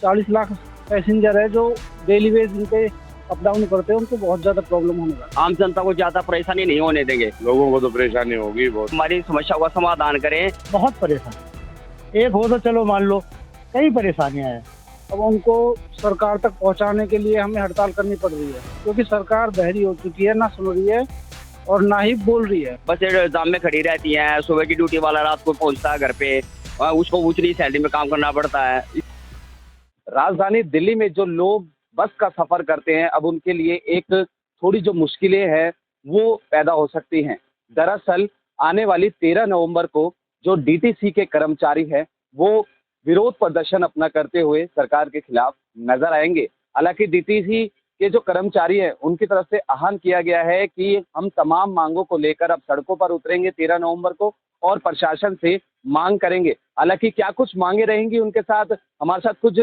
40 lakh passenger है जो daily veg इनके अप डाउन करते हैं, उनको बहुत ज्यादा प्रॉब्लम होने लगा। आम जनता को ज्यादा परेशानी नहीं होने देंगे। लोगों को तो परेशानी होगी बहुत। हमारी समस्या का समाधान करें। बहुत परेशान, एक हो तो चलो मान लो, कई परेशानियां हैं। अब उनको सरकार तक पहुंचाने के लिए हमें हड़ताल करनी पड़ रही है, क्योंकि सरकार बहरी हो चुकी है, ना सुन रही है और ना ही बोल रही है। बस एग्जाम में खड़ी रहती हैं, सुबह की ड्यूटी वाला रात को पहुंचता है घर पे, उसको उतनी सैलरी में काम करना पड़ता है। राजधानी दिल्ली में जो लोग बस का सफर करते हैं, अब उनके लिए एक थोड़ी जो मुश्किलें हैं वो पैदा हो सकती हैं। दरअसल आने वाली 13 नवंबर को जो डीटीसी के कर्मचारी हैं वो विरोध प्रदर्शन अपना करते हुए सरकार के खिलाफ नजर आएंगे। हालांकि डीटीसी के जो कर्मचारी हैं उनकी तरफ से आह्वान किया गया है कि हम तमाम मांगों को लेकर अब सड़कों पर उतरेंगे 13 नवंबर को और प्रशासन से मांग करेंगे। हालांकि क्या कुछ मांगे रहेंगी उनके साथ, हमारे साथ कुछ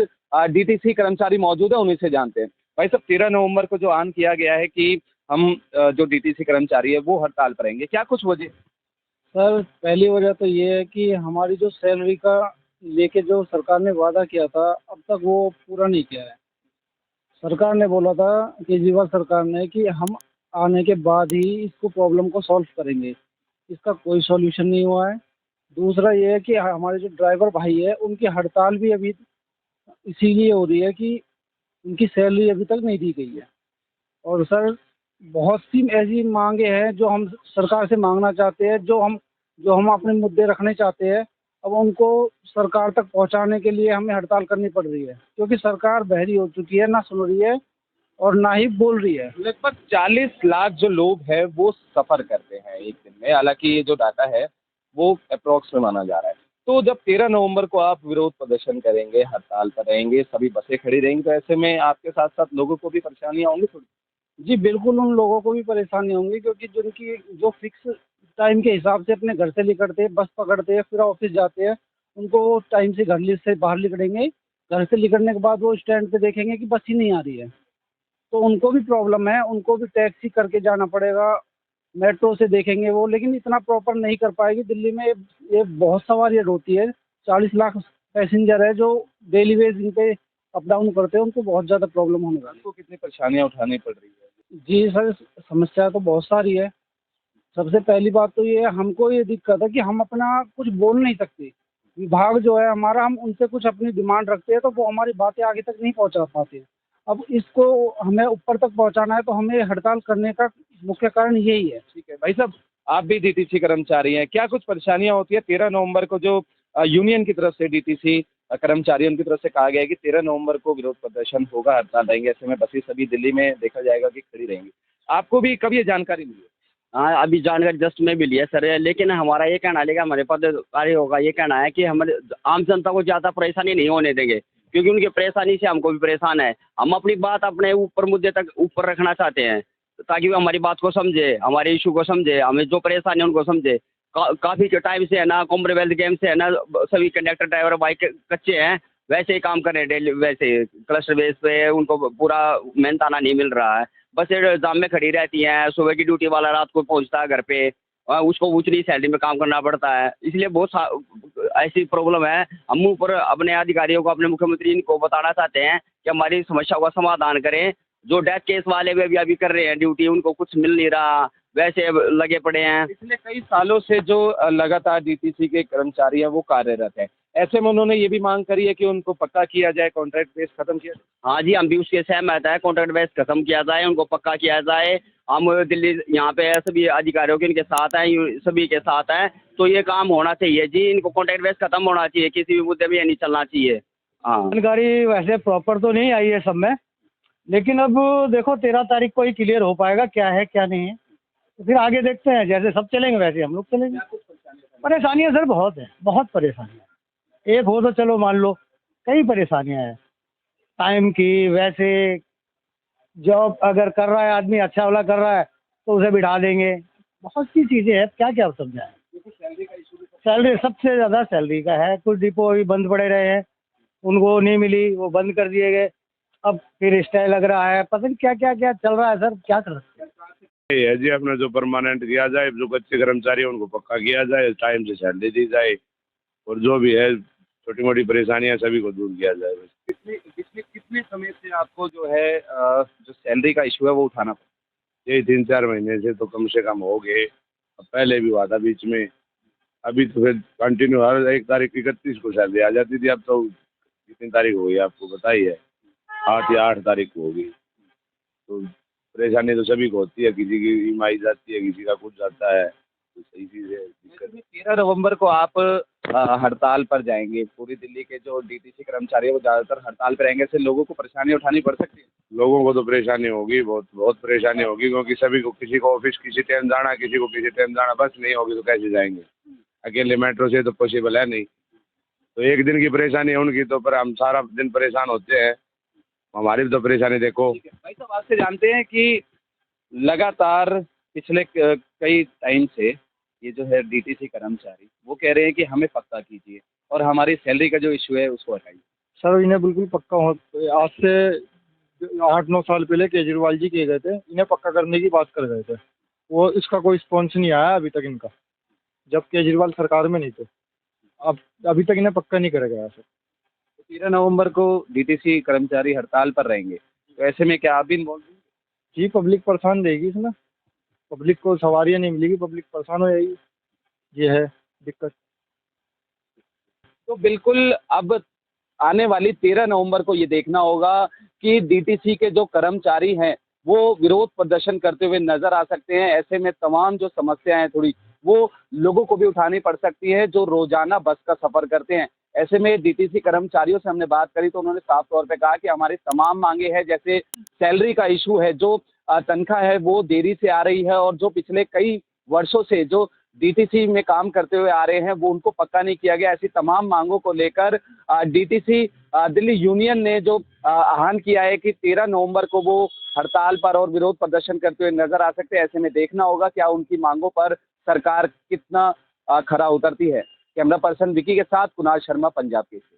डीटीसी कर्मचारी मौजूद है, उन्हीं से जानते हैं। भाई साहब, 13 नवंबर को जो आह्वान किया गया है कि हम जो डीटीसी कर्मचारी है वो हड़ताल पर रहेंगे, क्या कुछ वजह? सर, पहली वजह तो ये है कि हमारी जो सैलरी का लेके जो सरकार ने वादा किया था, अब तक वो पूरा नहीं किया है। सरकार ने बोला था, केजरीवाल सरकार ने, कि हम आने के बाद ही इसको प्रॉब्लम को सॉल्व करेंगे। इसका कोई सॉल्यूशन नहीं हुआ है। दूसरा ये है कि हमारे जो ड्राइवर भाई है उनकी हड़ताल भी अभी इसीलिए हो रही है कि उनकी सैलरी अभी तक नहीं दी गई है। और सर, बहुत सी ऐसी मांगे हैं जो हम सरकार से मांगना चाहते हैं, जो हम अपने मुद्दे रखने चाहते हैं। अब उनको सरकार तक पहुंचाने के लिए हमें हड़ताल करनी पड़ रही है, क्योंकि सरकार बहरी हो चुकी है, ना सुन रही है और ना ही बोल रही है। लगभग 40 लाख जो लोग हैं वो सफर करते हैं एक दिन में। हालांकि ये जो डाटा है वो अप्रोक्स में माना जा रहा है। तो जब 13 नवंबर को आप विरोध प्रदर्शन करेंगे, हड़ताल पर रहेंगे, सभी बसें खड़ी रहेंगी, तो ऐसे में आपके साथ साथ लोगों को भी परेशानियां होंगी थोड़ी? जी बिल्कुल, उन लोगों को भी परेशानी होंगी, क्योंकि जिनकी जो फिक्स टाइम के हिसाब से अपने घर से निकलते हैं, बस पकड़ते हैं, फिर ऑफिस जाते हैं, उनको वो टाइम से घर से बाहर निकलेंगे। घर से निकलने के बाद वो स्टैंड पे देखेंगे कि बस ही नहीं आ रही है, तो उनको भी प्रॉब्लम है। उनको भी टैक्सी करके जाना पड़ेगा, मेट्रो से देखेंगे वो, लेकिन इतना प्रॉपर नहीं कर पाएगी। दिल्ली में ये बहुत सवारियाँ होती है, 40 लाख पैसेंजर है जो डेली वेज इन पे अप डाउन करते हैं, उनको बहुत ज़्यादा प्रॉब्लम होने वाली उनको कितनी परेशानियां उठानी पड़ रही है? है। जी सर, समस्या तो बहुत सारी है। सबसे पहली बात तो ये है, हमको ये दिक्कत है कि हम अपना कुछ बोल नहीं सकते। विभाग जो है हमारा, हम उनसे कुछ अपनी डिमांड रखते हैं तो वो हमारी बातें आगे तक नहीं पहुंचा पाते। अब इसको हमें ऊपर तक पहुंचाना है, तो हमें हड़ताल करने का मुख्य कारण यही है। ठीक है भाई साहब, आप भी डीटीसी कर्मचारी हैं, क्या कुछ परेशानियां होती है? 13 नवंबर को जो यूनियन की तरफ से डीटीसी कर्मचारियों की तरफ से कहा गया है कि 13 नवंबर को विरोध प्रदर्शन होगा, हड़ताल रहेंगे, ऐसे में बसें सभी दिल्ली में देखा जाएगा कि खड़ी रहेंगी। आपको भी कभी ये जानकारी मिली? हाँ, अभी जानकारी जस्ट में मिली है सर, लेकिन हमारा ये कहना है, हमारे पदाधिकारियों का ये कहना है कि हमारे आम जनता को ज्यादा परेशानी नहीं होने देंगे, क्योंकि उनकी परेशानी से हमको भी परेशान है। हम अपनी बात अपने ऊपर मुद्दे तक ऊपर रखना चाहते हैं, ताकि वो हमारी बात को समझे, हमारे इशू को समझे, हमें जो परेशानी है उनको समझे। काफी टाइम से है ना, कॉमनवेल्थ गेम से है ना, सभी कंडक्टर ड्राइवर बाइक कच्चे हैं, वैसे ही काम कर रहे हैं डेली, वैसे क्लस्टर बेस पे उनको पूरा मेहनताना नहीं मिल रहा है। बस एग्जाम में खड़ी रहती हैं, सुबह की ड्यूटी वाला रात को पहुंचता है घर पे, उसको उतनी सैलरी में काम करना पड़ता है। इसलिए बहुत ऐसी प्रॉब्लम है। हम ऊपर अपने अधिकारियों को, अपने मुख्यमंत्री को बताना चाहते हैं कि हमारी समस्या का समाधान करें। जो डेथ केस वाले भी अभी कर रहे हैं ड्यूटी, उनको कुछ मिल नहीं रहा, वैसे लगे पड़े हैं। पिछले कई सालों से जो लगातार डीटीसी के कर्मचारी हैं वो कार्यरत हैं, ऐसे में उन्होंने ये भी मांग करी है कि उनको पक्का किया जाए, कॉन्ट्रैक्ट बेस खत्म किया जाए। हाँ जी, हम भी उसके सहमत है, कॉन्ट्रैक्ट बेस खत्म किया जाए, उनको पक्का किया जाए। हम दिल्ली यहाँ पे सभी अधिकारियों के इनके साथ हैं, सभी के साथ हैं, तो ये काम होना चाहिए जी। इनको कॉन्ट्रैक्ट बेस खत्म होना चाहिए, किसी भी मुद्दे में ये नहीं चलना चाहिए। हाँ, जानकारी वैसे प्रॉपर तो नहीं आई है सब में, लेकिन अब देखो 13 तारीख को ही क्लियर हो पाएगा क्या है क्या नहीं है, तो फिर आगे देखते हैं। जैसे सब चलेंगे वैसे हम लोग चलेंगे। परेशानियां सर बहुत है, बहुत परेशानियां। एक हो तो चलो मान लो, कई परेशानियां हैं टाइम की। वैसे जॉब अगर कर रहा है आदमी, अच्छा वाला कर रहा है, तो उसे बिठा देंगे। बहुत सी चीज़ें हैं, क्या क्या समझाएं। सैलरी सबसे ज़्यादा सैलरी का है। कुछ डिपो अभी बंद पड़े रहे हैं, उनको नहीं मिली, वो बंद कर दिए गए। अब फिर स्टे लग रहा है, पता नहीं क्या क्या क्या चल रहा है सर, क्या कर सकते हैं। ये है जी, अपना जो परमानेंट किया जाए, जो कच्चे कर्मचारी है उनको पक्का किया जाए, टाइम से सैलरी दी जाए, और जो भी है छोटी मोटी परेशानियां सभी को दूर किया जाए। आपको जो है जो सैलरी का इशू है वो उठाना पड़ा? यही 3-4 महीने से तो कम से कम हो गए। अब पहले भी हुआ था बीच में, अभी तो फिर कंटिन्यू हर 1 तारीख 31 को सैलरी आ जाती थी। अब तो कितनी तारीख हो गई आपको पता ही है, 8 या 8 तारीख को होगी। तो परेशानी तो सभी को होती है, किसी की ईएमआई जाती है, किसी का कुछ जाता है, तो सही चीज़ है। दिक्कत 13 नवंबर को आप हड़ताल पर जाएंगे। पूरी दिल्ली के जो डीटीसी कर्मचारी है वो ज़्यादातर हड़ताल पर रहेंगे। इससे लोगों को परेशानी उठानी पड़ सकती है। लोगों को तो परेशानी होगी, बहुत बहुत परेशानी होगी, क्योंकि सभी को, किसी को ऑफिस किसी टाइम जाना, किसी को किसी टाइम जाना, बस नहीं होगी तो कैसे जाएंगे? अकेले मेट्रो से तो पॉसिबल है नहीं। तो एक दिन की परेशानी है उनकी, तो पर हम सारा दिन परेशान होते हैं। हमारी भी तो परेशानी देखो। ठीक है भाई साहब, आपसे जानते हैं कि लगातार पिछले कई टाइम से ये जो है डीटीसी कर्मचारी वो कह रहे हैं कि हमें पक्का कीजिए और हमारी सैलरी का जो इशू है उसको हटाइए। सर इन्हें बिल्कुल पक्का हो, आज से 8-9 साल पहले केजरीवाल जी किए गए थे, इन्हें पक्का करने की बात कर गए थे। वो इसका कोई रिस्पॉन्स नहीं आया अभी तक इनका, जब केजरीवाल सरकार में नहीं थे। अब अभी तक इन्हें पक्का नहीं करा गया सर। 13 नवंबर को डीटीसी कर्मचारी हड़ताल पर रहेंगे, तो ऐसे में क्या आप भी इन्वॉल्व होंगे? जी, पब्लिक परेशान रहेगी इसमें, पब्लिक को सवारियाँ नहीं मिलेगी, पब्लिक परेशान हो जाएगी, ये है दिक्कत। तो बिल्कुल अब आने वाली 13 नवंबर को ये देखना होगा कि डीटीसी के जो कर्मचारी हैं वो विरोध प्रदर्शन करते हुए नजर आ सकते हैं। ऐसे में तमाम जो समस्याएं हैं थोड़ी वो लोगों को भी उठानी पड़ सकती है जो रोजाना बस का सफर करते हैं। ऐसे में डीटीसी कर्मचारियों से हमने बात करी तो उन्होंने साफ तौर पे कहा कि हमारी तमाम मांगे हैं, जैसे सैलरी का इशू है, जो तनख्वाह है वो देरी से आ रही है और जो पिछले कई वर्षों से जो डीटीसी में काम करते हुए आ रहे हैं वो उनको पक्का नहीं किया गया। ऐसी तमाम मांगों को लेकर डीटीसी दिल्ली यूनियन ने जो आह्वान किया है कि 13 नवंबर को वो हड़ताल पर और विरोध प्रदर्शन करते हुए नजर आ सकते हैं। ऐसे में देखना होगा क्या उनकी मांगों पर सरकार कितना खरा उतरती है। कैमरा पर्सन विकी के साथ कुणाल शर्मा, पंजाब केसरी।